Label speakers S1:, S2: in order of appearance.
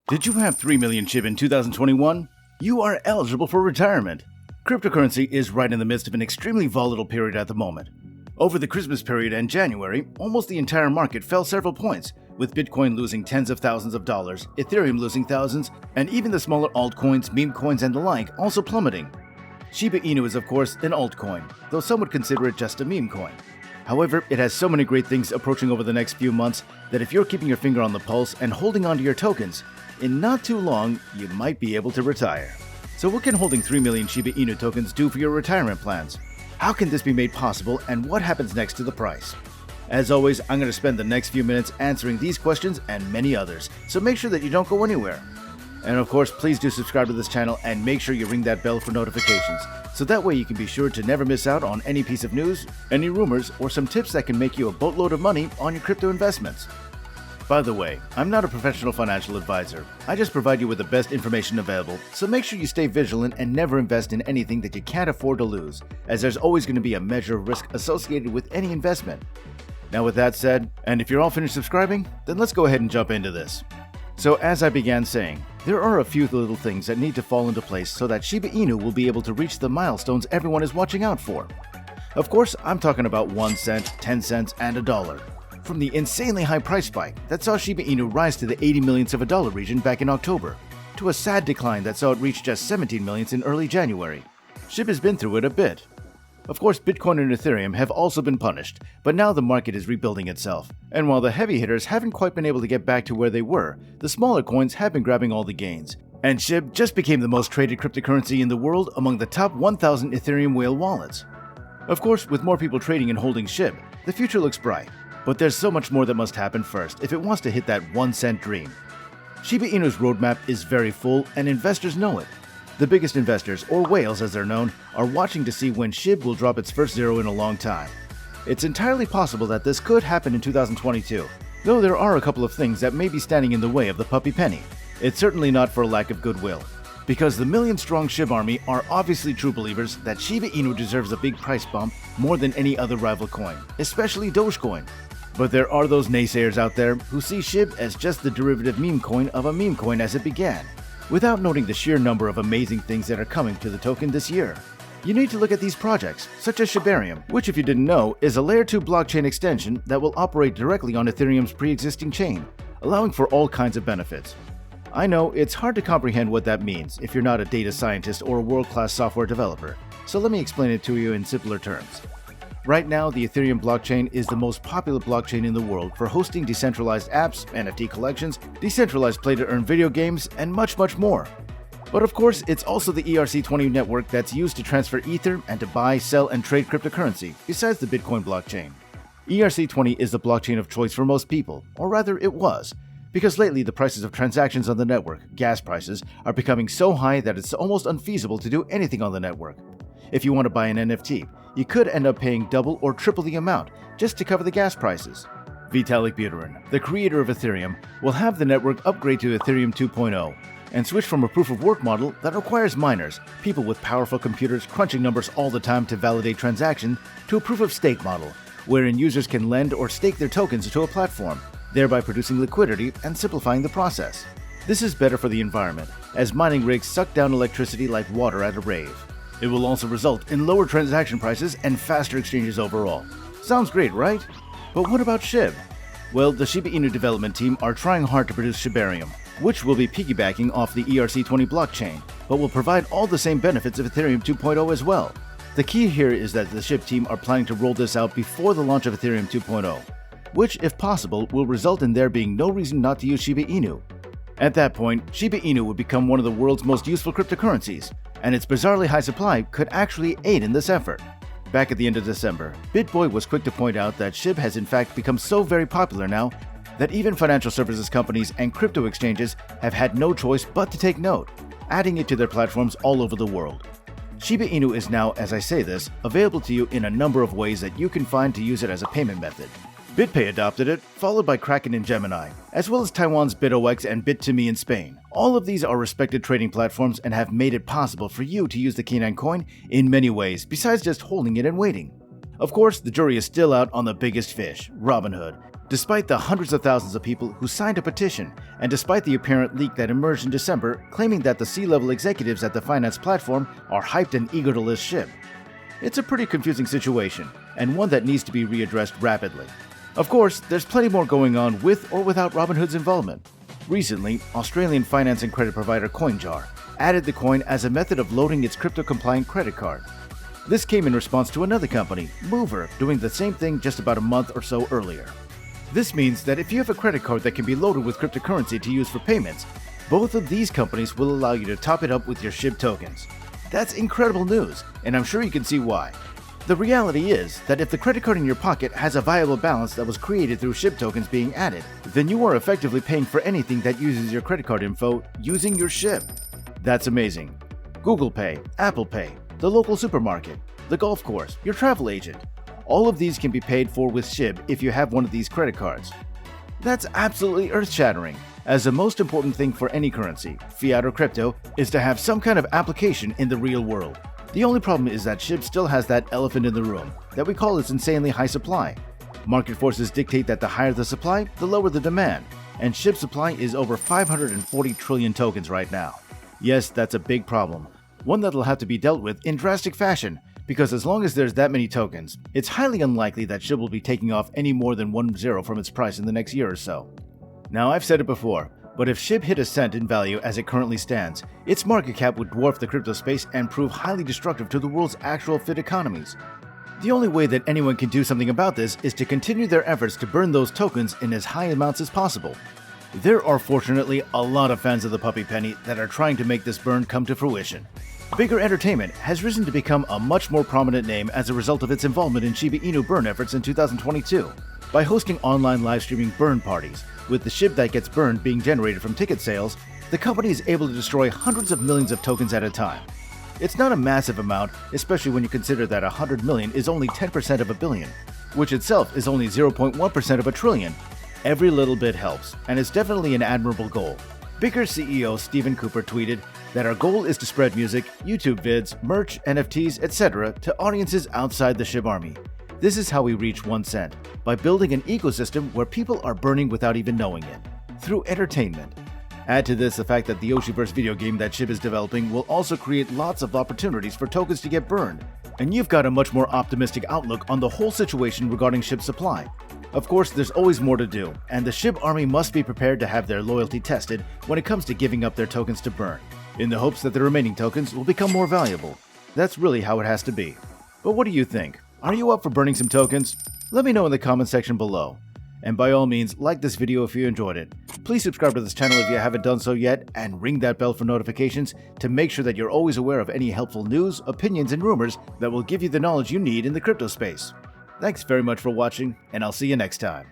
S1: Did you have 3 million SHIB in 2021? You are eligible for retirement. Cryptocurrency is right in the midst of an extremely volatile period at the moment. Over the Christmas period and January, almost the entire market fell several points, with Bitcoin losing tens of thousands of dollars, Ethereum losing thousands, and even the smaller altcoins, meme coins, and the like also plummeting. Shiba Inu is of course an altcoin, though some would consider it just a meme coin. However, it has so many great things approaching over the next few months that if you're keeping your finger on the pulse and holding on to your tokens, in not too long, you might be able to retire. So what can holding 3 million Shiba Inu tokens do for your retirement plans? How can this be made possible, and what happens next to the price? As always, I'm going to spend the next few minutes answering these questions and many others, so make sure that you don't go anywhere. And of course, please do subscribe to this channel and make sure you ring that bell for notifications, so that way you can be sure to never miss out on any piece of news, any rumors, or some tips that can make you a boatload of money on your crypto investments. By the way, I'm not a professional financial advisor. I just provide you with the best information available, so make sure you stay vigilant and never invest in anything that you can't afford to lose, as there's always going to be a measure of risk associated with any investment. Now with that said, and if you're all finished subscribing, then let's go ahead and jump into this. So as I began saying, there are a few little things that need to fall into place so that Shiba Inu will be able to reach the milestones everyone is watching out for. Of course, I'm talking about 1 cent, 10 cents, and $1. From the insanely high price spike that saw Shiba Inu rise to the 80 millionths of a dollar region back in October, to a sad decline that saw it reach just 17 millionths in early January. SHIB has been through it a bit. Of course, Bitcoin and Ethereum have also been punished, but now the market is rebuilding itself. And while the heavy hitters haven't quite been able to get back to where they were, the smaller coins have been grabbing all the gains. And SHIB just became the most traded cryptocurrency in the world among the top 1,000 Ethereum whale wallets. Of course, with more people trading and holding SHIB, the future looks bright. But there's so much more that must happen first if it wants to hit that 1 cent dream. Shiba Inu's roadmap is very full, and investors know it. The biggest investors, or whales as they're known, are watching to see when SHIB will drop its first zero in a long time. It's entirely possible that this could happen in 2022, though there are a couple of things that may be standing in the way of the puppy penny. It's certainly not for a lack of goodwill, because the million-strong SHIB army are obviously true believers that Shiba Inu deserves a big price bump more than any other rival coin, especially Dogecoin. But there are those naysayers out there who see SHIB as just the derivative meme coin of a meme coin as it began, without noting the sheer number of amazing things that are coming to the token this year. You need to look at these projects, such as Shibaarium, which if you didn't know, is a Layer 2 blockchain extension that will operate directly on Ethereum's pre-existing chain, allowing for all kinds of benefits. I know it's hard to comprehend what that means if you're not a data scientist or a world-class software developer, so let me explain it to you in simpler terms. Right now, the Ethereum blockchain is the most popular blockchain in the world for hosting decentralized apps, NFT collections, decentralized play-to-earn video games, and much, much more. But of course, it's also the ERC-20 network that's used to transfer Ether and to buy, sell, and trade cryptocurrency, besides the Bitcoin blockchain. ERC-20 is the blockchain of choice for most people, or rather it was, because lately the prices of transactions on the network, gas prices, are becoming so high that it's almost unfeasible to do anything on the network. If you want to buy an NFT, you could end up paying double or triple the amount just to cover the gas prices. Vitalik Buterin, the creator of Ethereum, will have the network upgrade to Ethereum 2.0 and switch from a proof-of-work model that requires miners, people with powerful computers crunching numbers all the time to validate transactions, to a proof-of-stake model, wherein users can lend or stake their tokens into a platform, thereby producing liquidity and simplifying the process. This is better for the environment, as mining rigs suck down electricity like water at a rave. It will also result in lower transaction prices and faster exchanges overall. Sounds great, right? But what about SHIB? Well, the Shiba Inu development team are trying hard to produce Shibaarium, which will be piggybacking off the ERC-20 blockchain, but will provide all the same benefits of Ethereum 2.0 as well. The key here is that the SHIB team are planning to roll this out before the launch of Ethereum 2.0, which, if possible, will result in there being no reason not to use Shiba Inu. At that point, Shiba Inu would become one of the world's most useful cryptocurrencies, and its bizarrely high supply could actually aid in this effort. Back at the end of December, BitBoy was quick to point out that SHIB has in fact become so very popular now that even financial services companies and crypto exchanges have had no choice but to take note, adding it to their platforms all over the world. Shiba Inu is now, as I say this, available to you in a number of ways that you can find to use it as a payment method. BitPay adopted it, followed by Kraken and Gemini, as well as Taiwan's BitOX and Bit2Me in Spain. All of these are respected trading platforms and have made it possible for you to use the Canine coin in many ways besides just holding it and waiting. Of course, the jury is still out on the biggest fish, Robinhood, Despite the hundreds of thousands of people who signed a petition, and despite the apparent leak that emerged in December claiming that the C-level executives at the finance platform are hyped and eager to list SHIB. It's a pretty confusing situation, and one that needs to be readdressed rapidly. Of course, there's plenty more going on with or without Robinhood's involvement. Recently, Australian finance and credit provider CoinJar added the coin as a method of loading its crypto-compliant credit card. This came in response to another company, Mover, doing the same thing just about a month or so earlier. This means that if you have a credit card that can be loaded with cryptocurrency to use for payments, both of these companies will allow you to top it up with your SHIB tokens. That's incredible news, and I'm sure you can see why. The reality is that if the credit card in your pocket has a viable balance that was created through SHIB tokens being added, then you are effectively paying for anything that uses your credit card info using your SHIB. That's amazing. Google Pay, Apple Pay, the local supermarket, the golf course, your travel agent. All of these can be paid for with SHIB if you have one of these credit cards. That's absolutely earth-shattering, as the most important thing for any currency, fiat or crypto, is to have some kind of application in the real world. The only problem is that SHIB still has that elephant in the room, that we call its insanely high supply. Market forces dictate that the higher the supply, the lower the demand, and SHIB supply is over 540 trillion tokens right now. Yes, that's a big problem, one that'll have to be dealt with in drastic fashion, because as long as there's that many tokens, it's highly unlikely that SHIB will be taking off any more than 1 zero from its price in the next year or so. Now, I've said it before, but if SHIB hit a cent in value as it currently stands, its market cap would dwarf the crypto space and prove highly destructive to the world's actual fit economies. The only way that anyone can do something about this is to continue their efforts to burn those tokens in as high amounts as possible. There are fortunately a lot of fans of the puppy penny that are trying to make this burn come to fruition. Bigger Entertainment has risen to become a much more prominent name as a result of its involvement in Shiba Inu burn efforts in 2022. By hosting online live streaming burn parties, with the SHIB that gets burned being generated from ticket sales, the company is able to destroy hundreds of millions of tokens at a time. It's not a massive amount, especially when you consider that 100 million is only 10% of a billion, which itself is only 0.1% of a trillion. Every little bit helps, and it's definitely an admirable goal. Bigger CEO Stephen Cooper tweeted that our goal is to spread music, YouTube vids, merch, NFTs, etc. to audiences outside the SHIB army. This is how we reach 1 cent, by building an ecosystem where people are burning without even knowing it, through entertainment. Add to this the fact that the Yoshiverse video game that SHIB is developing will also create lots of opportunities for tokens to get burned, and you've got a much more optimistic outlook on the whole situation regarding SHIB supply. Of course, there's always more to do, and the SHIB army must be prepared to have their loyalty tested when it comes to giving up their tokens to burn, in the hopes that the remaining tokens will become more valuable. That's really how it has to be. But what do you think? Are you up for burning some tokens? Let me know in the comment section below. And by all means, like this video if you enjoyed it. Please subscribe to this channel if you haven't done so yet, and ring that bell for notifications to make sure that you're always aware of any helpful news, opinions, and rumors that will give you the knowledge you need in the crypto space. Thanks very much for watching, and I'll see you next time.